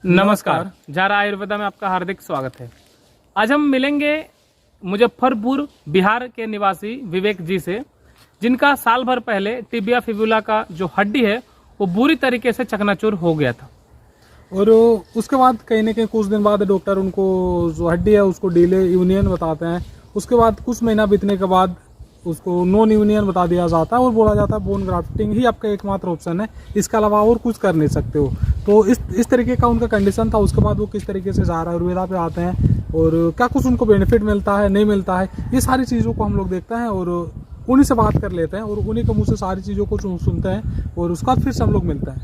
नमस्कार, जारा आयुर्वेदा में आपका हार्दिक स्वागत है। आज हम मिलेंगे मुजफ्फरपुर बिहार के निवासी विवेक जी से, जिनका साल भर पहले टिबिया फिबुला का जो हड्डी है वो बुरी तरीके से चकनाचूर हो गया था। और उसके बाद कहीं ना कहीं कुछ दिन बाद डॉक्टर उनको जो हड्डी है उसको डिले यूनियन बताते हैं। उसके बाद कुछ महीना बीतने के बाद उसको नॉन यूनियन बता दिया जाता है और बोला जाता है बोन ग्राफ्टिंग ही आपका एकमात्र ऑप्शन है, इसके अलावा और कुछ कर नहीं सकते हो। तो इस तरीके का उनका कंडीशन था। उसके बाद वो किस तरीके से जारा आयुर्वेदा पे आते हैं और क्या कुछ उनको बेनिफिट मिलता है नहीं मिलता है, ये सारी चीज़ों को हम लोग देखते हैं और उन्हीं से बात कर लेते हैं और उन्हीं के मुँह से सारी चीज़ों को सुनते हैं और उसके बाद फिर से हम लोग मिलते हैं।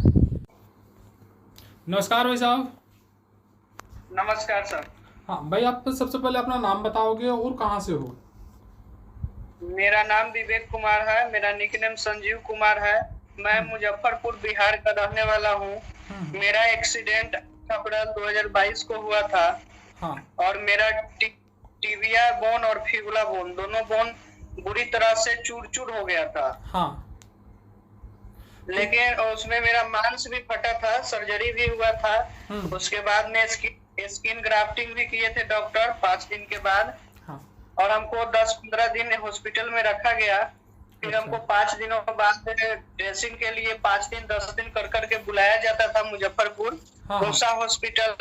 नमस्कार भाई साहब। नमस्कार सर। हाँ भाई, आप सबसे पहले अपना नाम बताओगे और कहाँ से हो? मेरा नाम विवेक कुमार है, मेरा निकनेम संजीव कुमार है। मैं मुजफ्फरपुर बिहार का रहने वाला हूँ। मेरा एक्सीडेंट अप्रैल 2022 को हुआ था। हाँ। और मेरा टिबिया बोन और फिबुला बोन दोनों बोन बुरी तरह से चूर चूर हो गया था। हाँ। लेकिन उसमें मेरा मांस भी फटा था, सर्जरी भी हुआ था। उसके बाद में स्किन ग्राफ्टिंग भी किए थे डॉक्टर 5 दिन के बाद। हाँ। और हमको 10-15 दिन हॉस्पिटल में रखा गया। फिर हमको 5 दिनों बाद ड्रेसिंग के लिए 5 दिन 10 दिन कर करके बुलाया जाता था मुजफ्फरपुर कोसा हॉस्पिटल।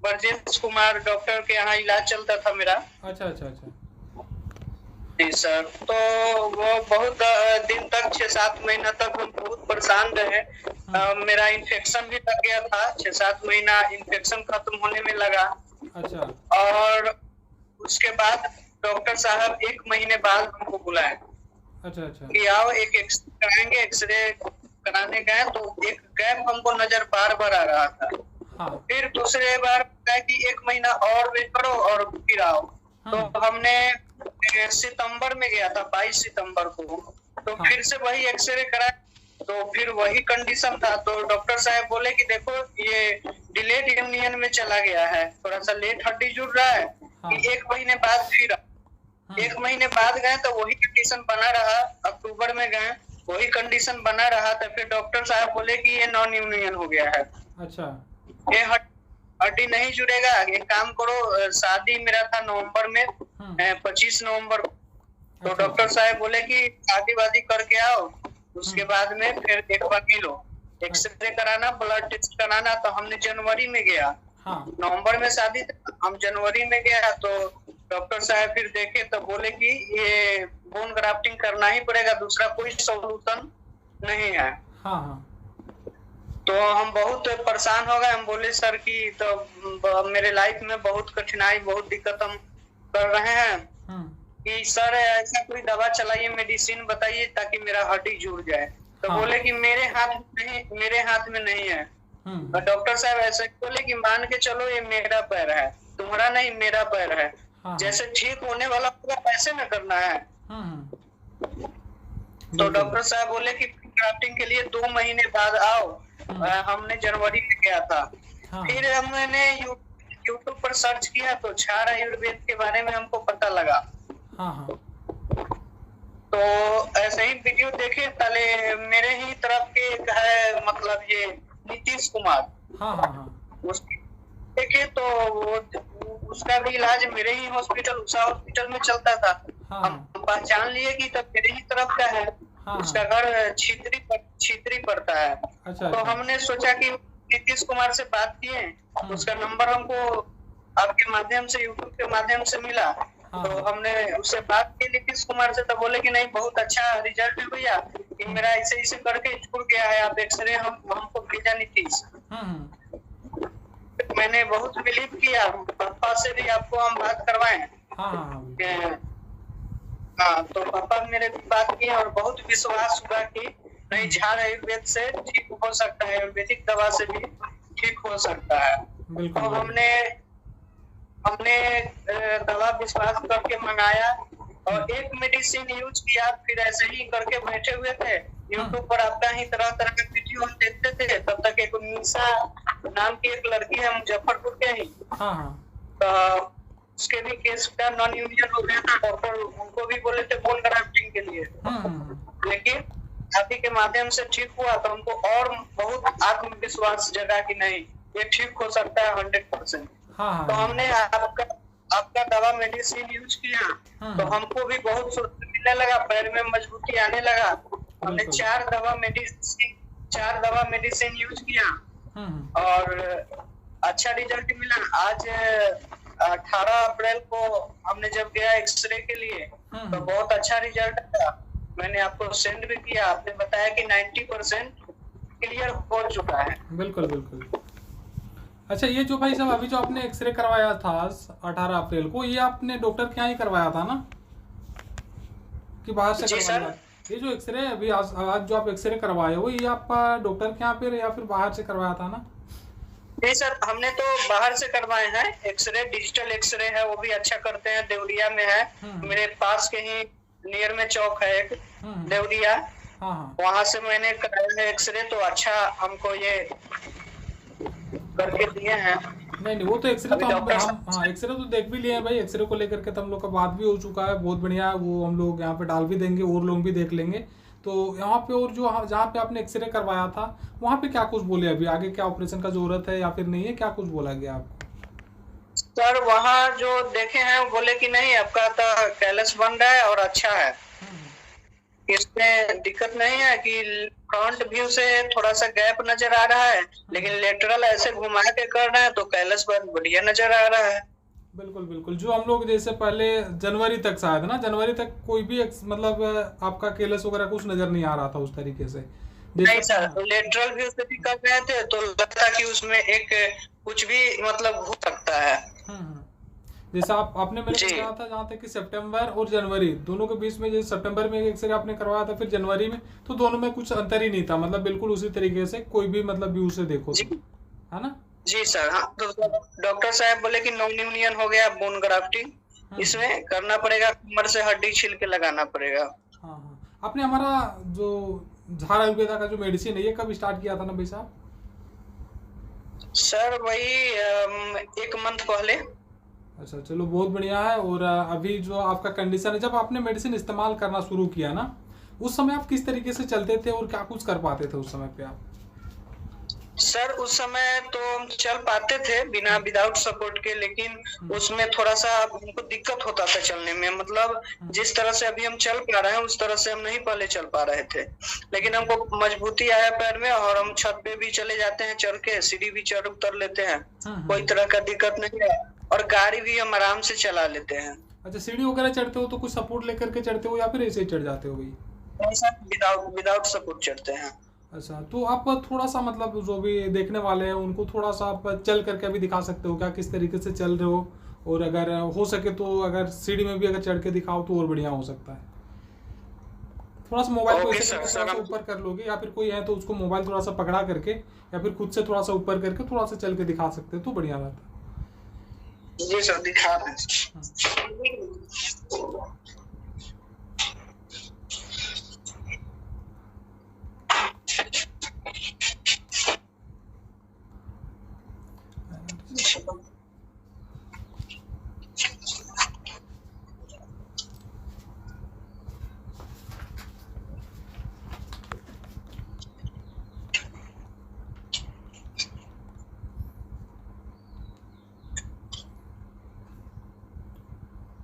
ब्रजेश कुमार डॉक्टर के यहाँ इलाज चलता था मेरा। अच्छा अच्छा अच्छा। जी सर। तो वो बहुत दिन तक 6-7 महीना तक हम बहुत परेशान रहे। मेरा इन्फेक्शन भी लग गया था। 6-7 महीना इन्फेक्शन खत्म होने में लगा। अच्छा। और उसके बाद डॉक्टर साहब 1 महीने बाद हमको बुलाए। अच्छा अच्छा। कि आओ एक एक्सरे कराएंगे। एक्सरे कराने गए तो एक गैप हमको नजर बार बार आ रहा था। हाँ। फिर दूसरे बार कहा कि 1 महीना और वेट करो और फिर आओ। तो हमने सितंबर में गया था, 22 सितंबर को। तो फिर से वही एक्सरे कराए तो फिर वही कंडीशन था। तो डॉक्टर साहब बोले कि देखो ये डिलेड यूनियन में चला गया है, थोड़ा सा लेट हड्डी जुड़ रहा है। कि 1 महीने बाद फिर 1 महीने बाद गए तो वही कंडीशन बना रहा। अक्टूबर में गए वही कंडीशन बना रहा। तो फिर डॉक्टर साहब बोले कि ये नॉन यूनियन हो गया है। अच्छा। ये हड्डी नहीं जुड़ेगा। एक काम करो, शादी मेरा था नवंबर में, 25 नवंबर। तो डॉक्टर साहब बोले कि शादी वादी करके आओ, उसके बाद में फिर एक बार मिलो, एक्सरे कराना, ब्लड टेस्ट कराना। तो हमने जनवरी में गया। नवंबर में शादी था, हम जनवरी में गया। तो डॉक्टर साहब फिर देखे तो बोले कि ये बोन ग्राफ्टिंग करना ही पड़ेगा, दूसरा कोई सोल्यूशन नहीं है। हाँ हाँ। तो हम बहुत परेशान हो गए। हम बोले सर कि तो मेरे लाइफ में बहुत कठिनाई बहुत दिक्कत हम कर रहे हैं कि सर ऐसा कोई दवा चलाइए, मेडिसिन बताइए ताकि मेरा हड्डी जुड़ जाए। तो बोले कि मेरे हाथ में नहीं है। तो डॉक्टर साहब ऐसे बोले कि मान के चलो ये मेरा पैर है, तुम्हारा नहीं मेरा पैर है। जैसे ठीक होने वाला होगा वैसे में करना है। तो डॉक्टर साहब बोले कि ग्राफ्टिंग के लिए 2 महीने बाद आओ। हमने जनवरी में गया था। फिर हमने यूट्यूब पर सर्च किया तो क्षार आयुर्वेद के बारे में हमको पता लगा। तो ऐसे ही वीडियो देखे पहले मेरे ही तरफ के है, मतलब ये नीतीश कुमार। उसकी देखे तो उसका भी इलाज मेरे ही हॉस्पिटल उषा हॉस्पिटल में चलता था। हम पहचान लिए कि तब मेरे ही तरफ का है। उसका घर छित्री पड़ता है। अच्छा। तो हमने सोचा कि नीतीश कुमार से बात किए। उसका नंबर हमको आपके माध्यम से यूट्यूब के माध्यम से मिला। तो हमने उससे बात की नीतीश कुमार से। तो बोले कि नहीं बहुत अच्छा रिजल्ट है भैया, कि मेरा ऐसे ऐसे करके जुड़ गया है, आप एक्सरे हमको भेजा नीतीश। मैंने बहुत बिलीव किया, पापा से भी आपको हम बात करवाएं। हाँ। तो पापा मेरे भी बात किए और बहुत विश्वास हुआ कि नहीं क्षार आयुर्वेद से ठीक हो सकता है, आयुर्वेदिक दवा से भी ठीक हो सकता है। तो हमने दवा विश्वास करके मंगाया और एक मेडिसिन यूज किया। फिर ऐसे ही करके बैठे हुए थे, यूट्यूब पर आपका ही तरह तरह के वीडियो हम देखते थे। तब तक एक निशा नाम की एक लड़की है मुजफ्फरपुर के ही। तो उसके भी केस का नॉन यूनियन हो गया था। डॉक्टर उनको भी बोले थे बोन ग्राफ्टिंग के लिए, लेकिन शादी के माध्यम से ठीक हुआ। तो हमको और बहुत आत्मविश्वास जगा कि नहीं ये ठीक हो सकता है 100%। हाँ तो हाँ हमने आपका दवा मेडिसिन यूज किया तो हमको भी बहुत सुकून मिलने लगा, पैर में मजबूती आने लगा। हमने बिल्कुल। 4 दवा मेडिसिन यूज किया और अच्छा रिजल्ट मिला। आज 18 अप्रैल को हमने जब गया एक्सरे के लिए तो बहुत अच्छा रिजल्ट आया। मैंने आपको सेंड भी किया, आपने बताया कि 90% क्लियर हो चुका है। बिल्कुल बिल्कुल। अच्छा, ये जो भाई साहब अभी जो आपने एक्सरे करवाया था 18 अप्रैल को, ये आपने डॉक्टर के यहाँ ही करवाया था ना, कि बाहर से जी करवाया? सर। ये जो एक्सरे अभी आज जो आप एक्सरे करवाए हो, ये आप डॉक्टर के यहाँ पे या फिर बाहर से करवाया था ना? नहीं सर, हमने तो बाहर से करवाए हैं एक्सरे। डिजिटल एक्सरे है, वो भी अच्छा करते हैं, देवरिया में है। मेरे पास के ही नियर में चौक है एक देवरिया, हाँ हाँ वहां से मैंने कराया है एक्सरे। तो अच्छा हमको ये करके दिए हैं। नहीं वो तो एक्सरे तो डॉक्टर हाँ एक्सरे तो देख भी लिए हैं भाई। एक्सरे को लेकर के तो हम लोग का बात भी हो चुका है, बहुत बढ़िया है। वो हम लोग यहाँ पे डाल भी देंगे और लोग भी देख लेंगे। तो यहाँ पे और जो जहाँ पे आपने एक्सरे करवाया था वहाँ पे क्या कुछ बोले, अभी आगे क्या ऑपरेशन का जरूरत है या फिर नहीं है, क्या कुछ बोला गया आपको? सर वहाँ जो देखे हैं बोले कि नहीं, आपका तो कैलस बन रहा है और अच्छा है, इसमें दिक्कत नहीं है। कि फ्रंट व्यू से थोड़ा सा गैप नजर आ रहा है, लेकिन लेटरल ऐसे घुमा के कर रहे हैं तो कैलस बढ़िया नजर आ रहा है। बिल्कुल बिल्कुल। जो हम लोग जैसे पहले जनवरी तक शायद ना, जनवरी तक कोई भी मतलब आपका केलस वगैरह कुछ नजर नहीं आ रहा था उस तरीके से? नहीं सर, लेटरल व्यू से भी कर रहे थे तो लगता कि उसमें एक कुछ भी मतलब हो सकता है। जैसा आपने मेरे को कहा था जहाँ तक कि सितंबर और जनवरी दोनों के बीच में, जैसे सितंबर में एक्सरे आपने करवाया था, फिर जनवरी में, तो दोनों में कुछ अंतर ही नहीं था, मतलब बिल्कुल उसी तरीके से कोई भी मतलब व्यू से देखो तो, है ना? जी सर। हाँ, तो डॉक्टर साहब बोले कि नॉन यूनियन हो गया, बोन ग्राफ्टिंग इसमें करना पड़ेगा, कमर से हड्डी छील के लगाना पड़ेगा। हाँ हाँ। आपने हमारा जो झाड़ आयुर्वेदा का जो मेडिसिन है ये कब स्टार्ट किया था ना भाई साहब? सर वही 1 मंथ पहले। अच्छा चलो, बहुत बढ़िया है। और अभी जो आपका कंडीशन है, जब आपने मेडिसिन इस्तेमाल करना शुरू किया ना, उस समय आप किस तरीके से चलते थे और क्या कुछ कर पाते थे उस समय पे आप? सर उस समय तो हम चल पाते थे बिना विदाउट सपोर्ट के, लेकिन उसमें थोड़ा सा हमको दिक्कत होता था चलने में। मतलब जिस तरह से अभी हम चल पा रहे हैं उस तरह से हम नहीं पहले चल पा रहे थे, लेकिन हमको मजबूती आया पैर में और हम छत पे भी चले जाते हैं, चढ़ के सीढ़ी भी चढ़ उतर लेते हैं, कोई तरह का दिक्कत नहीं है। और गाड़ी भी हम आराम से चला लेते हैं। अच्छा, सीढ़ी वगैरह चढ़ते हो तो कुछ सपोर्ट लेकर के चढ़ते हो या फिर ऐसे ही चढ़ जाते हो भाई? विदाउट सपोर्ट चढ़ते हैं। अच्छा, तो आप थोड़ा सा मतलब जो भी देखने वाले हैं उनको थोड़ा सा आप चल करके अभी दिखा सकते हो क्या, किस तरीके से चल रहे हो? और अगर हो सके तो अगर सीढ़ी में भी अगर चढ़ के दिखाओ तो और बढ़िया हो सकता है। थोड़ा सा मोबाइल को ऐसे थोड़ा सा ऊपर कर लोगे, या फिर कोई है तो उसको मोबाइल थोड़ा सा पकड़ा करके या फिर खुद से थोड़ा सा ऊपर करके थोड़ा सा चल के दिखा सकते हो तो बढ़िया रहता है। जी सर, दिखा रहे हैं।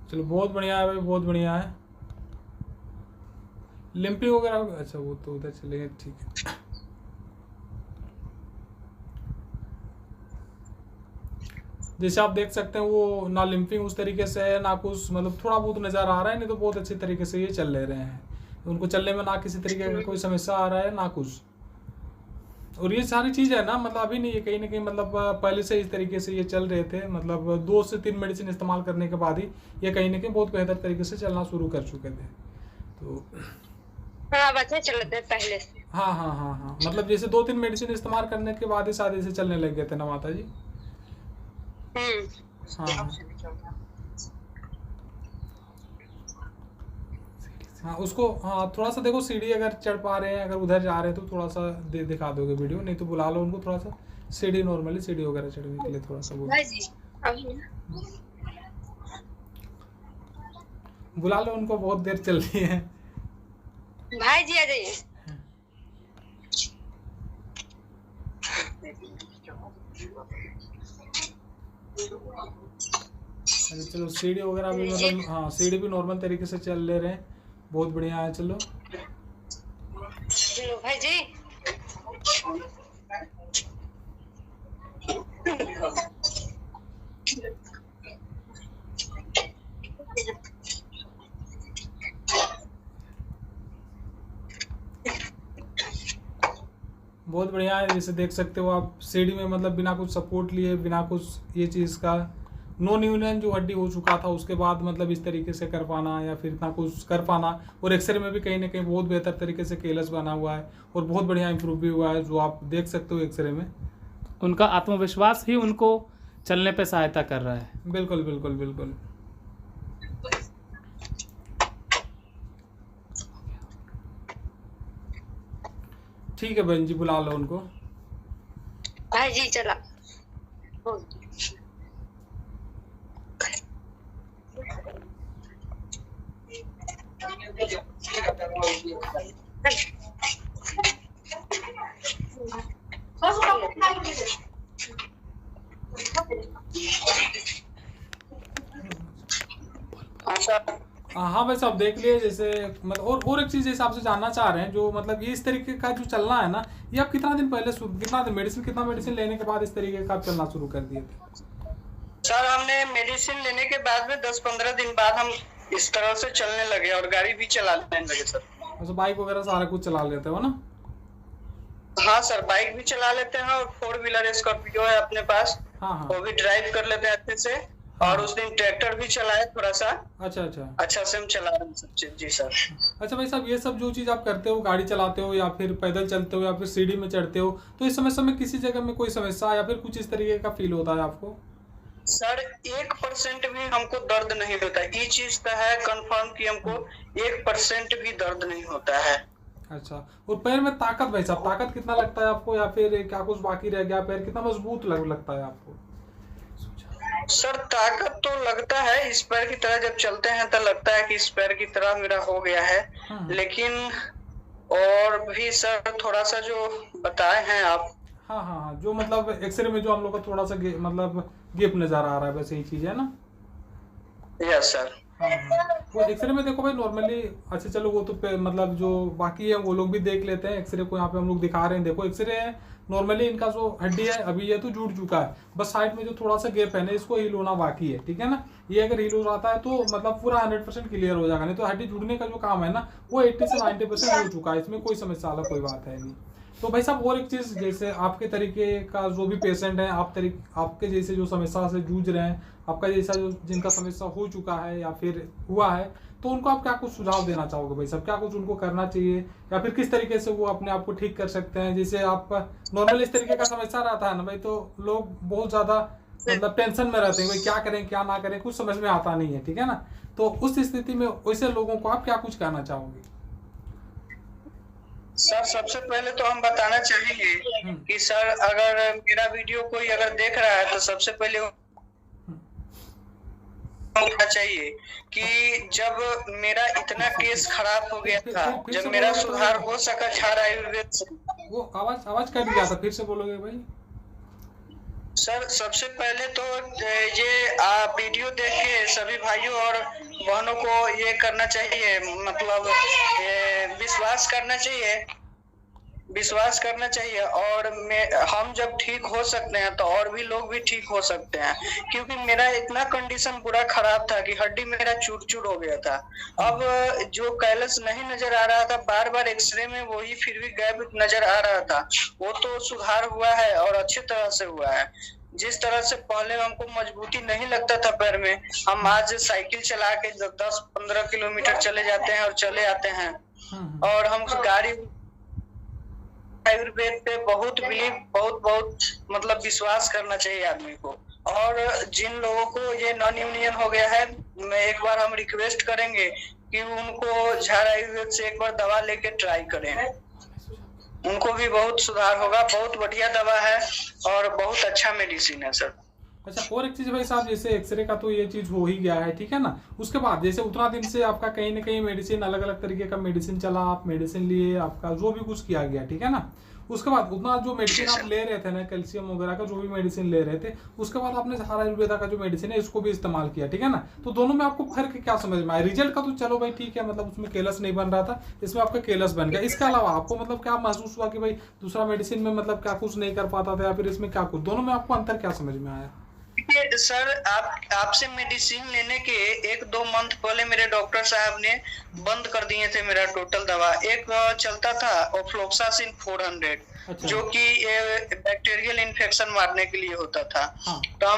चलो बहुत बढ़िया है भाई, बहुत बढ़िया है। लिम्पिंग वगैरह, अच्छा वो तो उधर चलेंगे, ठीक है। जैसे आप देख सकते हैं वो ना लिम्पिंग उस तरीके से है ना कुछ, मतलब थोड़ा बहुत नज़र आ रहा है, नहीं तो बहुत अच्छे तरीके से ये चल ले रहे हैं। उनको चलने में ना किसी तरीके का कोई समस्या आ रहा है ना कुछ। और ये सारी चीज़ है ना, मतलब अभी नहीं, ये कहीं ना कहीं मतलब पहले से इस तरीके से ये चल रहे थे, मतलब 2 से 3 मेडिसिन इस्तेमाल करने के बाद ही ये कहीं ना कहीं बहुत बेहतर तरीके से चलना शुरू कर चुके थे। तो हाँ, बच्चे चलते पहले से। हाँ हाँ हाँ हाँ, मतलब जैसे 2-3 मेडिसिन इस्तेमाल करने के बाद ही शादी से चलने लग गए थे ना माता जी? हाँ हाँ, उसको हाँ थोड़ा सा देखो, सीढ़ी अगर चढ़ पा रहे हैं, अगर उधर जा रहे हैं तो थोड़ा सा दिखा दोगे वीडियो, नहीं तो बुला लो उनको थोड़ा सा सीढ़ी, नॉर्मली सीढ़ी वगैरह चढ़ने के लिए थोड़ा सा वो बुला लो उनको, बहुत देर चल रही है। भाई जी आ जाइए। अरे चलो सीढ़ी वगैरह भी मतलब हाँ सीढ़ी भी नॉर्मल तरीके से चल ले रहे हैं, बहुत बढ़िया है। चलो चलो भाई जी। बहुत बढ़िया है। जैसे देख सकते हो आप सीढ़ी में मतलब बिना कुछ सपोर्ट लिए, बिना कुछ ये चीज़ का नॉन यूनियन जो हड्डी हो चुका था उसके बाद मतलब इस तरीके से कर पाना या फिर इतना कुछ कर पाना, और एक्सरे में भी कहीं ना कहीं बहुत बेहतर तरीके से केलस बना हुआ है और बहुत बढ़िया इंप्रूव भी हुआ है, जो आप देख सकते हो एक्सरे में। उनका आत्मविश्वास ही उनको चलने पे सहायता कर रहा है। बिल्कुल बिल्कुल बिल्कुल। ठीक है बहन जी, बुला लो उनको। भाई जी चला। हाँ भाई साहब देख लिए। जैसे मतलब और एक चीज़ जैसे आपसे जानना चाह रहे हैं, जो मतलब ये इस तरीके का जो चलना है ना, ये आप कितना दिन पहले कितना मेडिसिन लेने के बाद इस तरीके का आप चलना शुरू कर दिए थे? सर हमने मेडिसिन लेने के बाद में 10-15 दिन बाद हम इस तरह से चलने लगे और गाड़ी भी चलाने लगे सर। अच्छा, बाइक वगैरह सारा कुछ चला लेते हो ना? हाँ सर, बाइक भी चला लेते हैं और 4 व्हीलर स्कॉर्पियो है अपने पास, हाँ हाँ। वो भी ड्राइव कर लेते हैं अच्छे से। और उस दिन ट्रैक्टर भी चलाए थोड़ा सा। अच्छा से हम चला रहे हैं सब चीज। जी सर। अच्छा भाई साहब, ये सब जो चीज़ आप करते हो, गाड़ी चलाते हो या फिर पैदल चलते हो या फिर सीढ़ी में चढ़ते हो, तो इस समस्या में किसी जगह में कोई समस्या या फिर कुछ इस तरीके का फील होता है आपको? सर 1% भी हमको दर्द नहीं होता। ये चीज तो है कंफर्म कि हमको 1% भी दर्द नहीं होता है। अच्छा, और पैर में ताकत भाई साहब, ताकत कितना लगता है आपको, या फिर क्या कुछ बाकी रह गया? पैर कितना मजबूत लगता है आपको? सर ताकत तो लगता है, इस पैर की तरह जब चलते हैं तो लगता है कि इस पैर की तरह मेरा हो गया है। लेकिन और भी सर थोड़ा सा जो बताए हैं आप, हाँ, जो मतलब एक्सरे में जो हम लोग का थोड़ा सा मतलब गेप नजर आ रहा है, बस यही चीज है ना? Yes sir. वो एक्सरे में देखो भाई नॉर्मली, अच्छा चलो वो तो मतलब जो बाकी है वो लोग भी देख लेते हैं। एक्सरे को यहाँ पे हम लोग दिखा रहे हैं, देखो एक्सरे है नॉर्मली इनका जो हड्डी है अभी ये तो जुड़ चुका है, बस साइड में जो थोड़ा सा गैप है ना, इसको हील होना बाकी है, ठीक है ना? ये अगर हील हो जाता है तो मतलब पूरा 100% क्लियर हो जाएगा। नहीं तो हड्डी जुड़ने का जो काम है ना, वो 80 से 90% हो चुका है, इसमें कोई समस्या वाला कोई बात है नहीं। तो भाई साहब और एक चीज, जैसे आपके तरीके का जो भी पेशेंट है, आपके जैसे जो समस्या से जूझ रहे हैं, आपका जैसा जो जिनका समस्या हो चुका है या फिर हुआ है, तो उनको आप क्या कुछ सुझाव देना चाहोगे भाई साहब? क्या कुछ उनको करना चाहिए या फिर किस तरीके से वो अपने आप को ठीक कर सकते हैं? जैसे आप नॉर्मल इस तरीके का समस्या रहता है ना भाई, तो लोग बहुत ज्यादा मतलब टेंशन में रहते हैं, भाई क्या करें क्या ना करें, कुछ समझ में आता नहीं है, ठीक है ना? तो उस स्थिति में वैसे लोगों को आप क्या कुछ कहना चाहोगे? सर सबसे पहले तो हम बताना चाहेंगे कि सर अगर मेरा वीडियो कोई अगर देख रहा है तो सबसे पहले होना चाहिए कि जब मेरा इतना केस खराब हो गया था, जब मेरा सुधार हो सका झार आयुर्वेद से। वो आवाज कट गया था, फिर से बोलोगे भाई? सर सबसे पहले तो ये वीडियो देख के सभी भाइयों और बहनों को ये करना चाहिए, मतलब विश्वास करना चाहिए और हम जब ठीक हो सकते हैं तो और भी लोग भी ठीक हो सकते हैं। क्योंकि मेरा इतना कंडीशन पूरा खराब था कि हड्डी मेरा चूर चूर हो गया था। अब जो कैलस नहीं नजर आ रहा था, बार बार एक्सरे में वही फिर भी गैप नजर आ रहा था, वो तो सुधार हुआ है और अच्छी तरह से हुआ है। जिस तरह से पहले हमको मजबूती नहीं लगता था पैर में, हम आज साइकिल चला के 10-15 किलोमीटर चले जाते हैं और चले आते हैं। और हम गाड़ी आयुर्वेद पे बहुत मतलब विश्वास करना चाहिए आदमी को। और जिन लोगों को ये नॉन यूनियन हो गया है, मैं एक बार हम रिक्वेस्ट करेंगे कि उनको झार आयुर्वेद से एक बार दवा लेके ट्राई करें, उनको भी बहुत सुधार होगा। बहुत बढ़िया दवा है और बहुत अच्छा मेडिसिन है सर। अच्छा, और एक चीज भाई साहब, जैसे एक्सरे का तो ये चीज हो ही गया है, ठीक है ना? उसके बाद जैसे उतना दिन से आपका कहीं ना कहीं मेडिसिन, अलग अलग तरीके का मेडिसिन चला, आप मेडिसिन लिए, आपका जो भी कुछ किया गया, ठीक है ना? उसके बाद उतना जो मेडिसिन आप ले रहे थे ना, कैल्शियम वगैरह का जो भी मेडिसिन ले रहे थे, उसके बाद आपने सहारा आयुर्वेदा का जो मेडिसिन है इसको भी इस्तेमाल किया, ठीक है ना। तो दोनों में आपको फर्क क्या समझ में आया? रिजल्ट का तो चलो भाई ठीक है, मतलब उसमें केलस नहीं बन रहा था, इसमें आपका केलस बन गया। इसके अलावा आपको मतलब क्या महसूस हुआ कि भाई दूसरा मेडिसिन में मतलब क्या कुछ नहीं कर पाता था, या फिर इसमें क्या कुछ, दोनों में आपको अंतर क्या समझ में आया? देखिए सर, आपसे मेडिसिन लेने के 1-2 मंथ पहले मेरे डॉक्टर साहब ने बंद कर दिए थे मेरा टोटल दवा। एक चलता था ऑफ्लोक्सासिन 400, अच्छा। जो कि बैक्टीरियल इन्फेक्शन मारने के लिए होता था। हाँ। तो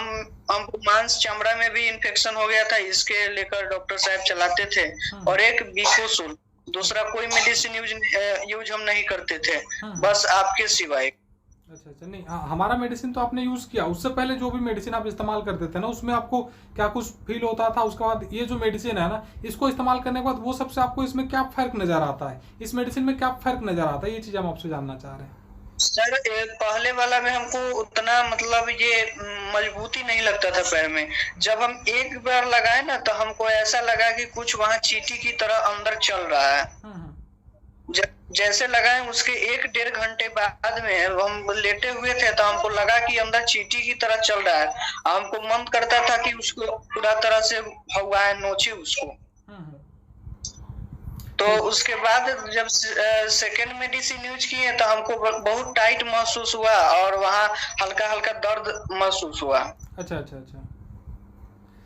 हमको मांस चमड़ा में भी इन्फेक्शन हो गया था, इसके लेकर डॉक्टर साहब चलाते थे। और एक बिकोसुल, दूसरा कोई मेडिसिन यूज हम नहीं करते थे, बस आपके सिवाय। अच्छा अच्छा, नहीं हमारा मेडिसिन तो आपने यूज किया, उससे पहले जो भी मेडिसिन आप इस्तेमाल करते थे ना, उसमें आपको क्या कुछ फील होता था? उसके बाद ये जो मेडिसिन है ना, इसको इस्तेमाल करने के बाद वो सबसे आपको इसमें क्या फर्क नजर आता है, इस मेडिसिन में क्या फर्क नजर आता है, ये चीज हम आपसे जानना चाह रहे हैं। सर पहले वाला में हमको उतना मतलब ये मजबूती नहीं लगता था पैर में। जब हम एक बार लगाए ना, तो हमको ऐसा लगा कि कुछ वहाँ चींटी की तरह अंदर चल रहा है। जैसे लगाए उसके 1-1.5 घंटे बाद में हम लेटे हुए थे, तो हमको लगा कि अंदर चींटी की तरह चल रहा है। हमको मन करता था कि उसको पूरा तरह से भगवाए, नोचे उसको। तो उसके बाद जब सेकेंड मेडिसिन यूज किए, तो हमको बहुत टाइट महसूस हुआ और वहाँ हल्का हल्का दर्द महसूस हुआ। अच्छा अच्छा अच्छा।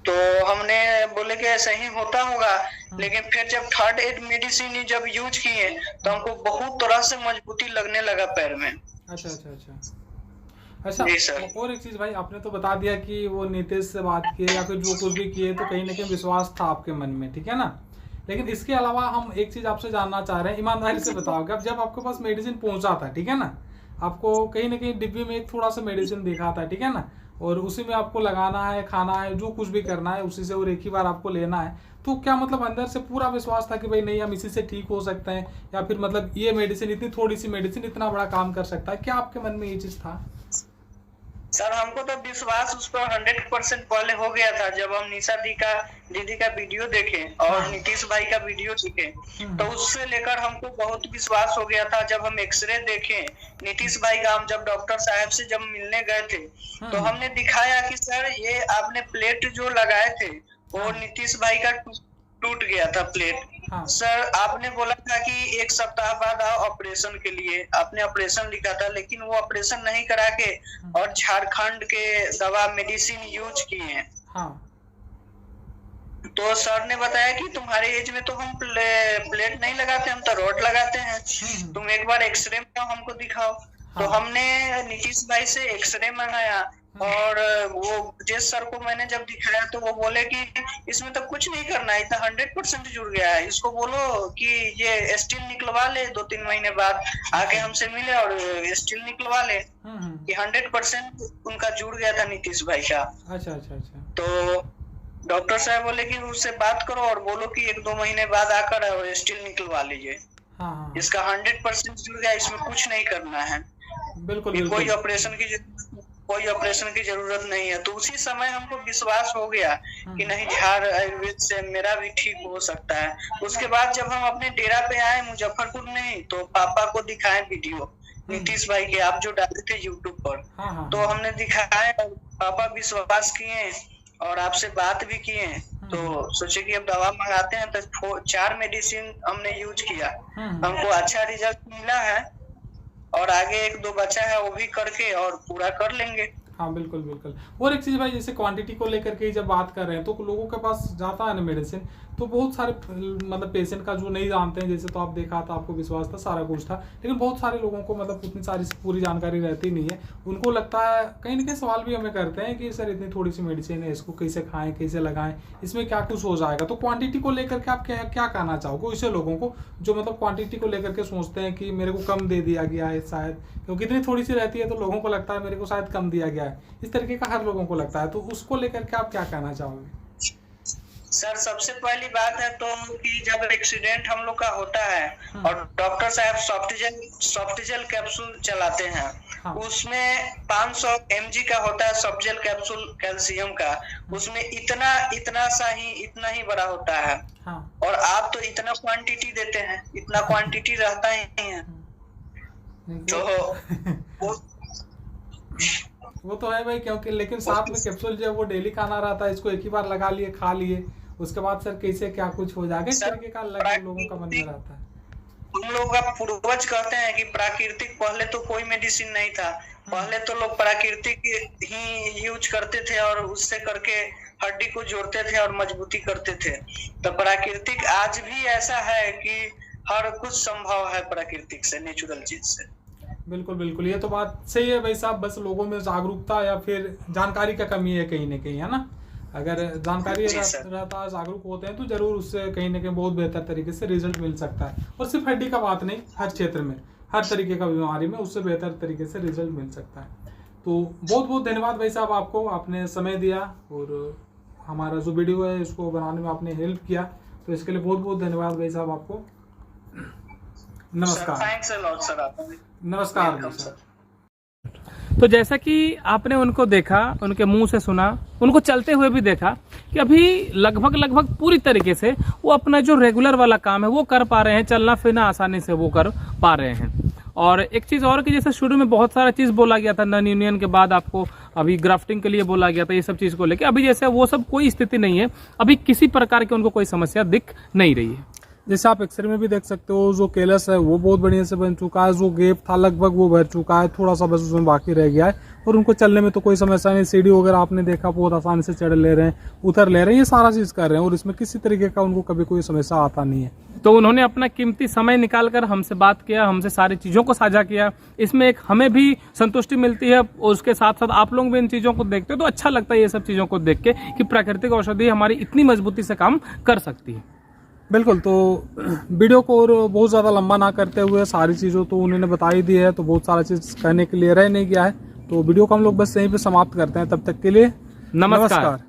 तो हमने बोले कि ऐसा ही होता होगा, लेकिन फिर जब थर्ड एड मेडिसिन जब यूज किए, तो हमको बहुत तरह से मजबूती लगने लगा पैर में। अच्छा अच्छा अच्छा अच्छा। और एक चीज भाई, आपने तो बता दिया कि वो नीतीश से बात किए या फिर जो कुछ भी किए, तो कहीं ना कहीं विश्वास था आपके मन में, ठीक है ना। लेकिन इसके अलावा हम एक चीज आपसे जानना चाह रहे हैं, ईमानदारी से बताओ कि जब आपके पास मेडिसिन पहुंचा था, ठीक है ना, आपको कहीं ना कहीं डिब्बी में एक थोड़ा सा मेडिसिन दिखा था, ठीक है ना, और उसी में आपको लगाना है, खाना है, जो कुछ भी करना है उसी से, और एक ही बार आपको लेना है, तो क्या मतलब अंदर से पूरा विश्वास था कि भाई नहीं, हम इसी से ठीक हो सकते हैं, या फिर मतलब ये मेडिसिन, इतनी थोड़ी सी मेडिसिन इतना बड़ा काम कर सकता है? क्या आपके मन में ये चीज था? सर हमको तो विश्वास उस पर 100% पहले हो गया था, जब हम निशा दीदी का वीडियो देखे और नीतीश भाई का वीडियो देखे, तो उससे लेकर हमको बहुत विश्वास हो गया था। जब हम एक्सरे देखे नीतीश भाई का, हम जब डॉक्टर साहब से जब मिलने गए थे, तो हमने दिखाया कि सर ये आपने प्लेट जो लगाए थे वो नीतीश भाई का टूट गया था प्लेट। सर आपने बोला था कि 1 सप्ताह बाद आओ ऑपरेशन के लिए, आपने ऑपरेशन लिखा था, लेकिन वो ऑपरेशन नहीं करा के और झारखंड के दवा मेडिसिन यूज किए। तो सर ने बताया कि तुम्हारे एज में तो हम प्लेट नहीं लगाते, हम तो रॉड लगाते हैं, तुम एक बार एक्सरे में हमको दिखाओ। तो हमने नीतीश भाई से एक्सरे मंगाया, और वो जिस सर को मैंने जब दिखाया, तो वो बोले कि इसमें तो कुछ नहीं करना है, इतना 100% जुड़ गया है, इसको बोलो कि ये स्टील निकलवा ले, 2-3 महीने बाद आके हमसे मिले और स्टील निकलवा ले। कि 100% उनका जुड़ गया था नीतीश भाई का। अच्छा अच्छा अच्छा। तो डॉक्टर साहब बोले कि उससे बात करो और बोलो कि 1-2 महीने बाद आकर और स्टील निकलवा लीजिए। इसका 100% जुड़ गया, इसमें कुछ नहीं करना है, बिल्कुल कोई ऑपरेशन की जरूरत नहीं है। तो उसी समय हमको विश्वास हो गया कि नहीं, झार आयुर्वेद से मेरा भी ठीक हो सकता है। उसके बाद जब हम अपने डेरा पे आए मुजफ्फरपुर में, तो पापा को दिखाए वीडियो नीतीश भाई के, आप जो डाले थे यूट्यूब पर, तो हमने दिखाया, पापा विश्वास किए और आपसे बात भी किए। तो सोचे कि अब दवा मंगाते हैं, तो 4 मेडिसिन हमने यूज किया, हमको अच्छा रिजल्ट मिला है, और आगे 1-2 बचा है, वो भी करके और पूरा कर लेंगे। हाँ बिल्कुल बिल्कुल। और एक चीज भाई, जैसे क्वांटिटी को लेकर के जब बात कर रहे हैं, तो लोगों के पास जाता है ना मेडिसिन, तो बहुत सारे मतलब पेशेंट का जो नहीं जानते हैं, जैसे तो आप देखा था, आपको विश्वास था, सारा कुछ था, लेकिन बहुत सारे लोगों को मतलब उतनी सारी पूरी जानकारी रहती नहीं है। उनको लगता है, कहीं ना कहीं सवाल भी हमें करते हैं कि सर इतनी थोड़ी सी मेडिसिन है, इसको कैसे खाएं, कैसे लगाएं, इसमें क्या कुछ हो जाएगा। तो क्वांटिटी को लेकर के आप क्या कहना चाहोगे ऐसे लोगों को जो मतलब क्वांटिटी को लेकर के सोचते हैं कि मेरे को कम दे दिया गया है शायद, क्योंकि इतनी थोड़ी सी रहती है, तो लोगों को लगता है मेरे को शायद कम दिया गया है, इस तरीके का हर लोगों को लगता है। तो उसको लेकर के आप क्या कहना चाहोगे? सर सबसे पहली बात है तो कि जब एक्सीडेंट हम लोग का होता है और डॉक्टर साहब सॉफ्टजेल कैप्सूल चलाते हैं, उसमें 500 mg का होता है सॉफ्टजेल कैप्सूल कैल्शियम का, उसमें इतना ही बड़ा होता है। और आप तो इतना क्वांटिटी देते हैं, इतना क्वांटिटी रहता ही नहीं है। तो वो तो है भाई, क्योंकि लेकिन साथ में कैप्सूल जो है वो डेली खाना रहता है, इसको एक ही बार लगा लिए खा लिए, उसके बाद सर कैसे क्या कुछ हो जाएगा, इस सर, तरीके का लगे लोगों का मन में रहता है। हम लोग का पूर्वज कहते हैं कि प्राकृतिक, पहले तो कोई मेडिसिन नहीं था, पहले तो लोग प्राकृतिक ही यूज करते थे और उससे करके हड्डी को जोड़ते थे और मजबूती करते थे। तो प्राकृतिक आज भी ऐसा है कि हर कुछ संभव है प्राकृतिक से, नेचुरल चीज से। बिल्कुल बिल्कुल, ये तो बात सही है भाई साहब, बस लोगों में जागरूकता या फिर जानकारी का कमी है कहीं ना कहीं, है ना। अगर जानकारी रहता है, जागरूक होते हैं तो जरूर उससे कहीं ना कहीं बहुत बेहतर तरीके से रिजल्ट मिल सकता है। और सिर्फ हड्डी का बात नहीं, हर क्षेत्र में, हर तरीके का बीमारी में उससे बेहतर तरीके से रिजल्ट मिल सकता है। तो बहुत बहुत धन्यवाद भाई साहब आपको, आपने समय दिया और हमारा जो वीडियो है इसको बनाने में आपने हेल्प किया, तो इसके लिए बहुत बहुत धन्यवाद भाई साहब आपको। नमस्कार। Thanks a lot sir. आप नमस्कार भाई साहब। तो जैसा कि आपने उनको देखा, उनके मुंह से सुना, उनको चलते हुए भी देखा कि अभी लगभग पूरी तरीके से वो अपना जो रेगुलर वाला काम है वो कर पा रहे हैं, चलना फिरना आसानी से वो कर पा रहे हैं। और एक चीज़ और कि जैसे शुरू में बहुत सारा चीज़ बोला गया था, नॉन यूनियन के बाद आपको अभी ग्राफ्टिंग के लिए बोला गया था, ये सब चीज़ को लेकर अभी जैसे वो सब कोई स्थिति नहीं है, अभी किसी प्रकार की उनको कोई समस्या दिख नहीं रही है। जैसे आप एक्सरे में भी देख सकते हो, जो केलस है वो बहुत बढ़िया से बन चुका है, जो गैप था लगभग वो भर चुका है, थोड़ा सा बस उसमें बाकी रह गया है, और उनको चलने में तो कोई समस्या नहीं। सीढ़ी वगैरह आपने देखा बहुत आसानी से चढ़ ले रहे हैं, उतर ले रहे हैं, ये सारा चीज कर रहे हैं, और इसमें किसी तरीके का उनको कभी कोई समस्या आता नहीं है। तो उन्होंने अपना कीमती समय निकालकर हमसे बात किया, हमसे सारी चीज़ों को साझा किया, इसमें एक हमें भी संतुष्टि मिलती है, और उसके साथ साथ आप लोग भी इन चीज़ों को देखते हो तो अच्छा लगता है ये सब चीज़ों को देख के कि प्राकृतिक औषधि हमारी इतनी मजबूती से काम कर सकती है। बिल्कुल। तो वीडियो को और बहुत ज़्यादा लंबा ना करते हुए, सारी चीज़ों तो उन्होंने बता ही दी है, तो बहुत सारा चीज़ कहने के लिए रह नहीं गया है, तो वीडियो को हम लोग बस यहीं पे समाप्त करते हैं। तब तक के लिए नमस्कार।